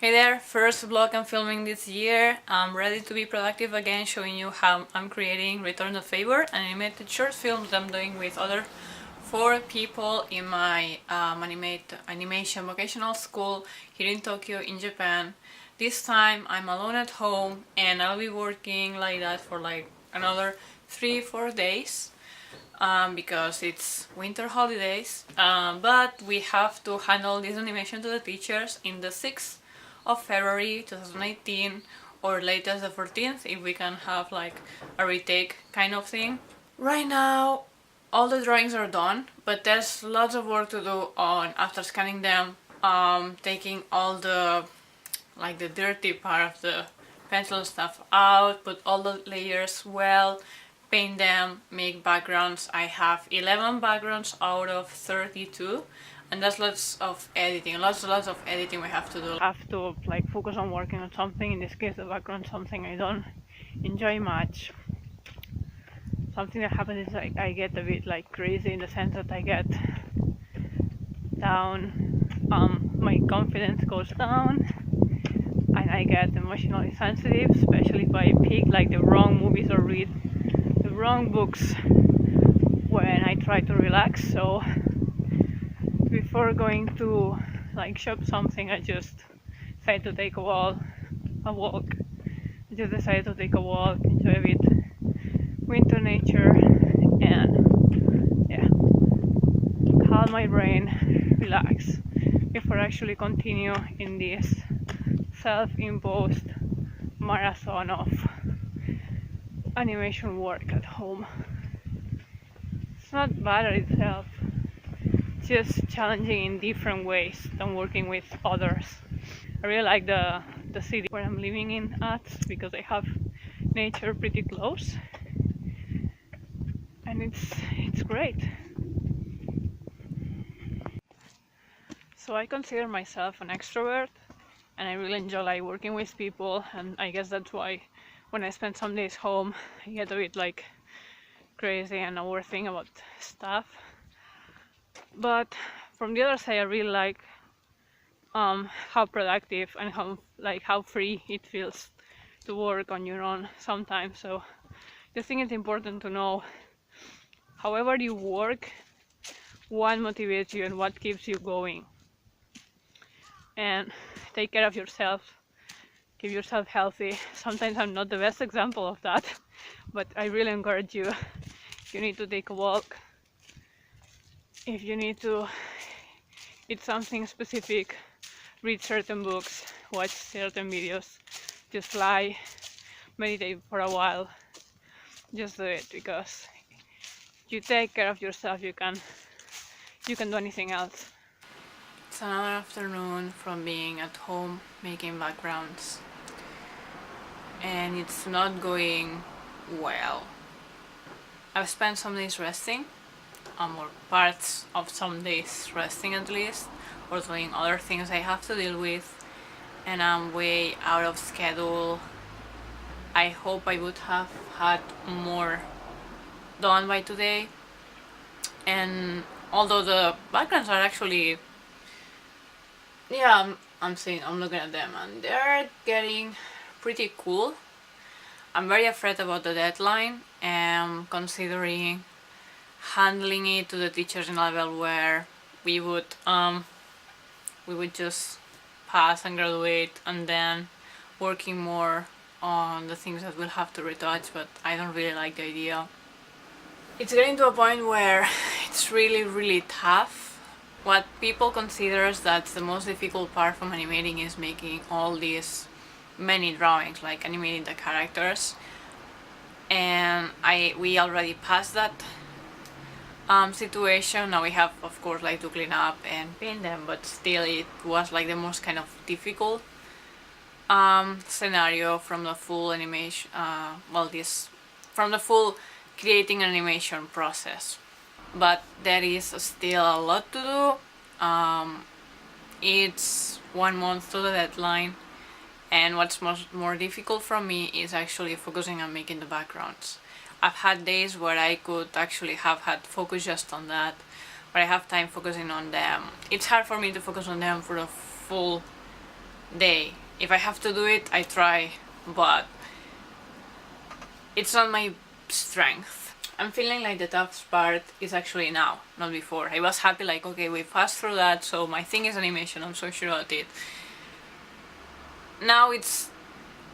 Hey there, first vlog I'm filming this year. I'm ready to be productive again, showing you how I'm creating Return the Favor, an animated short films I'm doing with other 4 people in my animation vocational school here in Tokyo in Japan. This time I'm alone at home and I'll be working like that for like another 3-4 days. Because it's winter holidays, but we have to handle this animation to the teachers in the 6th of February 2018 or latest the 14th if we can have like a retake kind of thing. Right now all the drawings are done, but there's lots of work to do on after scanning them, taking all the like the dirty part of the pencil stuff out, put all the layers well, paint them, make backgrounds. I have 11 backgrounds out of 32, and that's lots of editing, lots of editing we have to do. I have to like focus on working on something, in this case the background, something I don't enjoy much. Something that happens is like I get a bit like crazy in the sense that I get down, my confidence goes down, and I get emotionally sensitive, especially if I pick like the wrong movies or read the wrong books when I try to relax. So before going to like shop something, I just decided to take a walk. I just decided to take a walk, enjoy a bit winter nature, and yeah, calm my brain, relax before I actually continue in this self-imposed marathon of animation work at home. It's not bad at itself, it's just challenging in different ways than working with others. I really like the city where I'm living in at because I have nature pretty close, and it's great. So I consider myself an extrovert, and I really enjoy like working with people, and I guess that's why when I spend some days home I get a bit like crazy and overthink about stuff. But from the other side, I really like how productive and how free it feels to work on your own sometimes. So I think it's important to know, however you work, what motivates you and what keeps you going, and take care of yourself, keep yourself healthy. Sometimes I'm not the best example of that, but I really encourage you. If you need to take a walk, if you need to eat something specific, read certain books, watch certain videos, just lie, meditate for a while, just do it, because if you take care of yourself, you can do anything else. It's another afternoon from being at home making backgrounds, and it's not going well. I've spent some days resting, or parts of some days resting at least, or doing other things I have to deal with, and I'm way out of schedule. I hope I would have had more done by today, and although the backgrounds are actually, yeah, I'm looking at them and they're getting pretty cool. I'm very afraid about the deadline and considering handling it to the teachers in a level where we would just pass and graduate, and then working more on the things that we'll have to retouch, but I don't really like the idea. It's getting to a point where it's really tough. What people consider that's the most difficult part from animating is making all these many drawings, like animating the characters, and we already passed that situation. Now we have, of course, like to clean up and paint them, but still it was like the most kind of difficult scenario from the full animation, from the full creating animation process. But there is still a lot to do. It's 1 month to the deadline, and what's more difficult for me is actually focusing on making the backgrounds. I've had days where I could actually have had focus just on that, where I have time focusing on them. It's hard for me to focus on them for a full day. If I have to do it, I try, but it's not my strength. I'm feeling like the tough part is actually now, not before. I was happy like, okay, we passed through that, so my thing is animation, I'm so sure about it. Now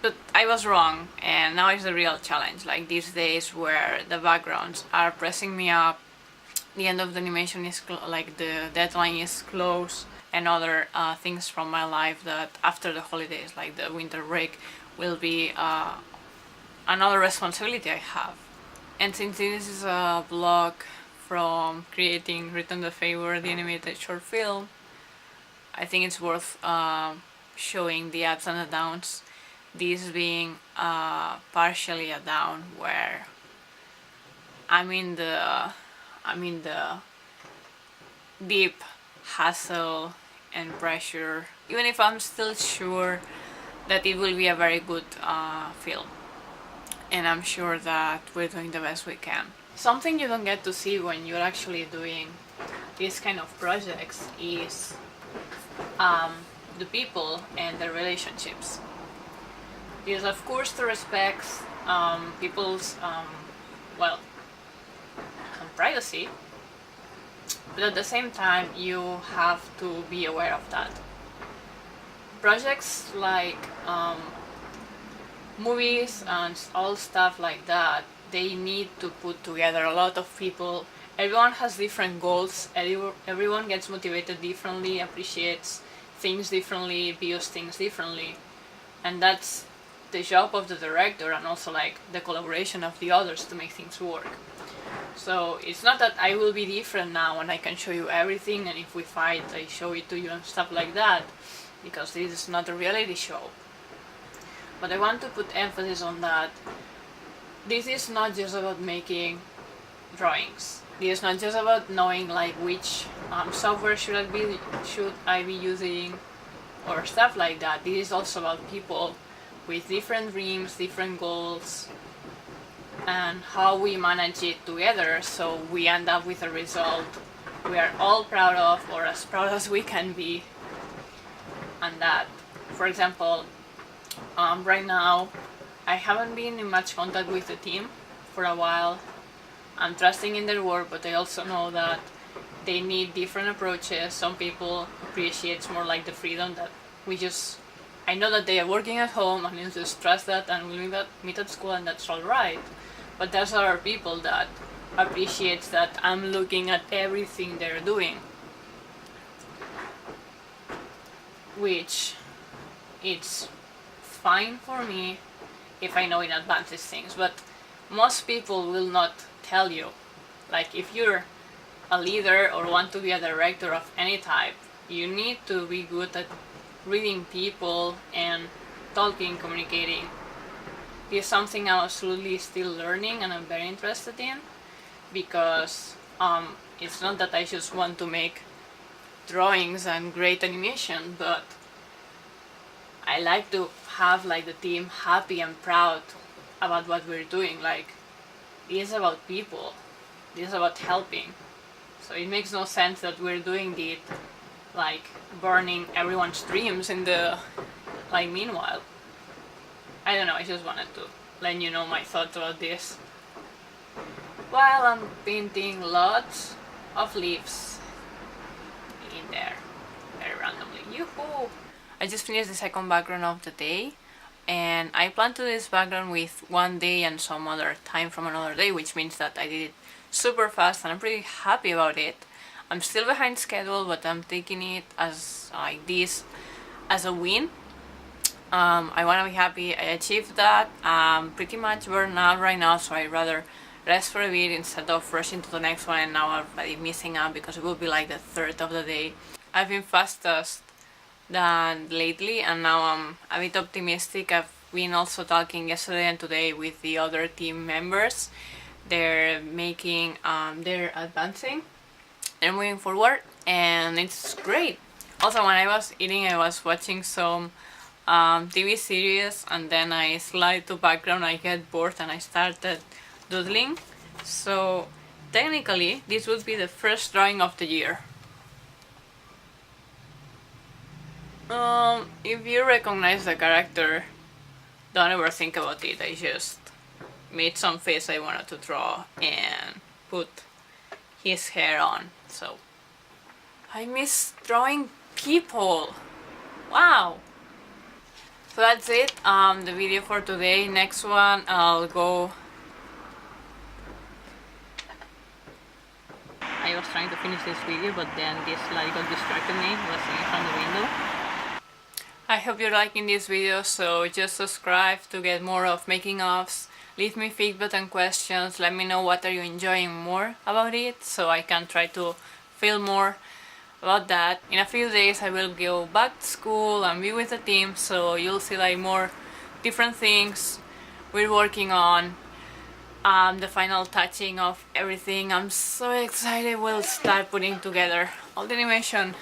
but I was wrong, and now it's the real challenge. Like these days where the backgrounds are pressing me up, the end of the animation is like the deadline is close, and other things from my life that after the holidays, like the winter break, will be another responsibility I have. And since this is a vlog from creating Return the Favor, the animated short film, I think it's worth showing the ups and the downs. This being partially a down where I'm in the deep hassle and pressure, even if I'm still sure that it will be a very good film, and I'm sure that we're doing the best we can. Something you don't get to see when you're actually doing these kind of projects is the people and the relationships. Because of course to respect people's privacy, but at the same time you have to be aware of that. Projects like movies and all stuff like that, they need to put together a lot of people. Everyone has different goals, everyone gets motivated differently, appreciates things differently, views things differently, and that's the job of the director and also like the collaboration of the others to make things work. So it's not that I will be different now and I can show you everything, and if we fight I show it to you and stuff like that, because this is not a reality show. But I want to put emphasis on that this is not just about making drawings. This is not just about knowing like which software should I be using or stuff like that. This is also about people with different dreams, different goals, and how we manage it together so we end up with a result we are all proud of, or as proud as we can be. And that, for example, right now I haven't been in much contact with the team for a while. I'm trusting in their work, but I also know that they need different approaches. Some people appreciate more like the freedom that I know that they are working at home and I just trust that and we'll meet at school and that's alright. But there's other people that appreciates that I'm looking at everything they're doing, which it's fine for me if I know in advance these things, but most people will not tell you. Like if you're a leader or want to be a director of any type, you need to be good at reading people and talking, communicating. This is something I'm absolutely still learning and I'm very interested in, because it's not that I just want to make drawings and great animation, but I like to have like the team happy and proud about what we're doing. Like, this is about people, this is about helping. So it makes no sense that we're doing it like burning everyone's dreams in the meanwhile. I don't know, I just wanted to let you know my thoughts about this. While I'm painting lots of leaves in there, very randomly. Yoo-hoo! I just finished the second background of the day, and I planned to do this background with one day and some other time from another day, which means that I did it super fast and I'm pretty happy about it. I'm still behind schedule, but I'm taking it as like this as a win. I want to be happy I achieved that. I'm pretty much burned out right now, so I'd rather rest for a bit instead of rushing to the next one and now I'm already missing out because it will be like the third of the day. I've been fastest than lately and now I'm a bit optimistic. I've been also talking yesterday and today with the other team members. They're making, they're advancing, they're moving forward, and it's great. Also, when I was eating, I was watching some TV series, and then I slide to background, I get bored and I started doodling. So technically this would be the first drawing of the year. If you recognize the character, don't ever think about it. I just made some face I wanted to draw and put his hair on. So I miss drawing people. Wow. So that's it. The video for today. Next one, I'll go. I was trying to finish this video, but then this light got distracted me. I was seeing from the window. I hope you're liking this video, so just subscribe to get more of making ofs. Leave me feedback and questions. Let me know what are you enjoying more about it, so I can try to film more about that. In a few days I will go back to school and be with the team, so you'll see like more different things we're working on. The final touching of everything. I'm so excited. We'll start putting together all the animation.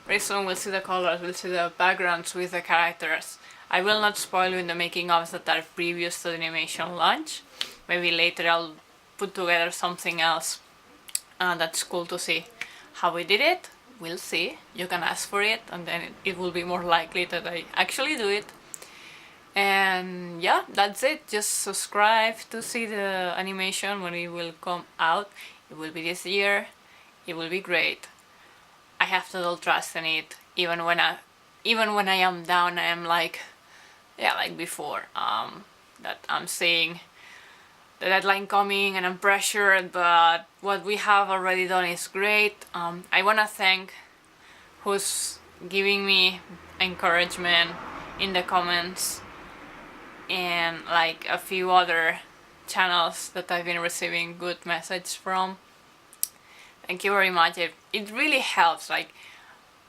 Very soon we'll see the colors, we'll see the backgrounds with the characters. I will not spoil you in the making ofs that are previous to the animation launch. Maybe later I'll put together something else that's cool to see how we did it. We'll see. You can ask for it, and then it will be more likely that I actually do it. And yeah, that's it. Just subscribe to see the animation when it will come out. It will be this year. It will be great. I have total trust in it. Even when I am down, I am like, yeah, like before. That I'm seeing the deadline coming and I'm pressured, but what we have already done is great. I wanna thank who's giving me encouragement in the comments, and like a few other channels that I've been receiving good messages from. Thank you very much. It really helps. Like,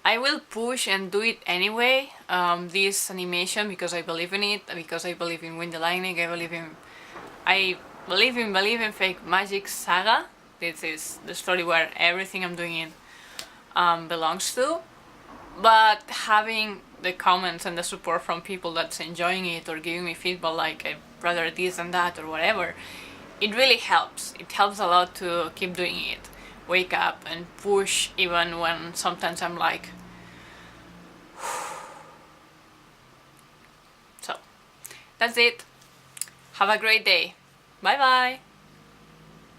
I will push and do it anyway, this animation, because I believe in it, because I believe in Win the Lightning, I believe in Fake Magic Saga. This is the story where everything I'm doing in belongs to. But having the comments and the support from people that's enjoying it or giving me feedback like I'd rather this and that or whatever, it really helps. It helps a lot to keep doing it. Wake up and push even when sometimes I'm like so that's it. Have a great day. Bye bye.